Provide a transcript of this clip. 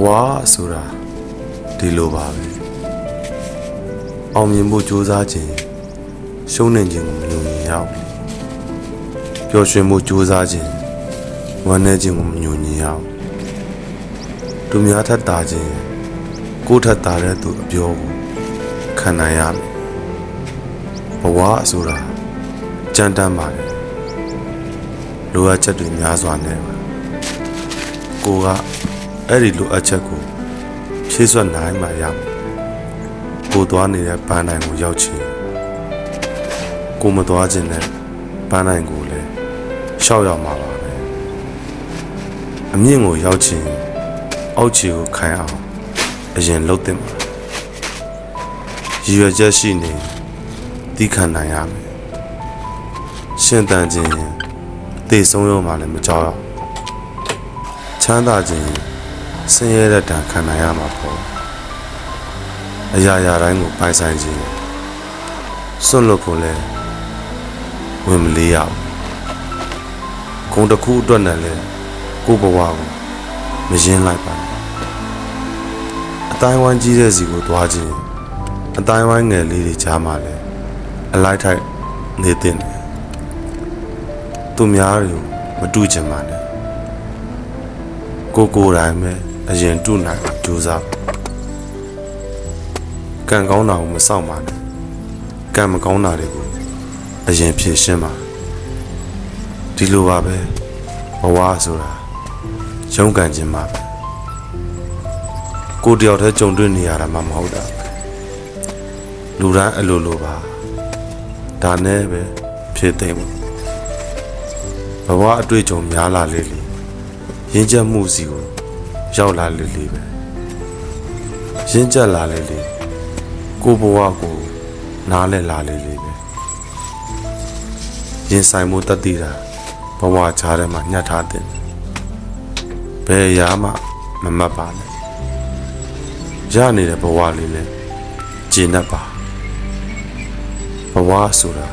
ဝဆိုတာဒီလိုပါပဲအောင်မြင်ဖို့ကြိုးစားခြင်းရှုံးနေခြင်းကိုမယုံကြည်ရဘူးပျော်ရွှင်ဖို့ကြိုးစားခြင်းဝမ်းနည်းခြင်းကိုမယုံကြည်ရဘူးသူများထက်တာခြင်းကိုယ်ထက်တာတဲ့သူအပြောကိုခံနိုင်ရမယ်ဘဝဆိုတာကြမ်းတမ်းပါတယ်လိုအပ်ချက်တွေများစွာနဲ့ပါကိုကအဲ့ဒီလိုအပ်ချက်ကိုဖြည့်စွက်နိုင်မှရမယ်ကိုသွားနေတဲ့ပန်းတိုင်းကိုရောက်ချင်ကိုမသွားခြင်းနဲ့ပန်းတိုင်းကိုလည်းရှောက်ရောက်မှာပါပဲအမြင့်ကိုရောက်ချင်အောက်ခြေကိုခိုင်အောင်အရင်လှုပ်တင်ပါရည်ရွယ်ချက်ရှိနေတီးခံနိုင်ရမယ်ရှင်တန်ခြင်းတည်ဆုံးရောမှလည်းမကြောက်ရချမ်းသာခြင်းဆင်းရဲတဲ့တန်ခံနိုင်ရမှာပေါ့အရာရာတိုင်းကိုပိုင်ဆိုင်ခြင်းစွန့်လွတ်ဖို့လဲဝင်မလေးရဘူးဂုဏ်တစ်ခုအတွက်နဲ့လဲကိုယ့်ဘဝကိုမရင်းလိုက်ပါနဲ့အတိုင်းဝိုင်းကြီးတဲ့စီကိုသွားခြင်းအတိုင်းဝိုင်းငယ်လေးတွေကြားမှာလဲအလိုက်ထိုက်နေတဲ့သူများတွေကိုမတူချင်ပါနဲ့ကိုယ်တိုင်ပဲအရင်တူနိုင်ကြိုးစားကံကောင်းတာကိုမစောင့်ပါနဲ့ကံမကောင်းတာတွေကိုအရင်ဖြေရှင်းပါဒီလိုပါပဲဘဝဆိုတာရုန်းကန်ခြင်းပါပဲကိုယ်တယောက်တည်းကြုံတွေ့နေရတာမှမဟုတ်တာလူတိုင်းအလိုလိုပါဒါနဲ့ပဲဖြည့်သိမ့်ဖို့ဘဝအတွေ့အကြုံများလာလေလေရင်းချက်မှုစီကိုရောက်လာလေလေပဲရင်းချက်လာလေလေကိုဘဝကိုနားလဲလာလေလေပဲရင်ဆိုင်မှုတတ်သိတာဘဝချားထဲမှာညှက်ထားတဲ့ဘယ်ရာမှမမတ်ပါနဲ့ရနေတဲ့ဘဝလေးလဲကျင့်တတ်ပါဘဝဆိုတာ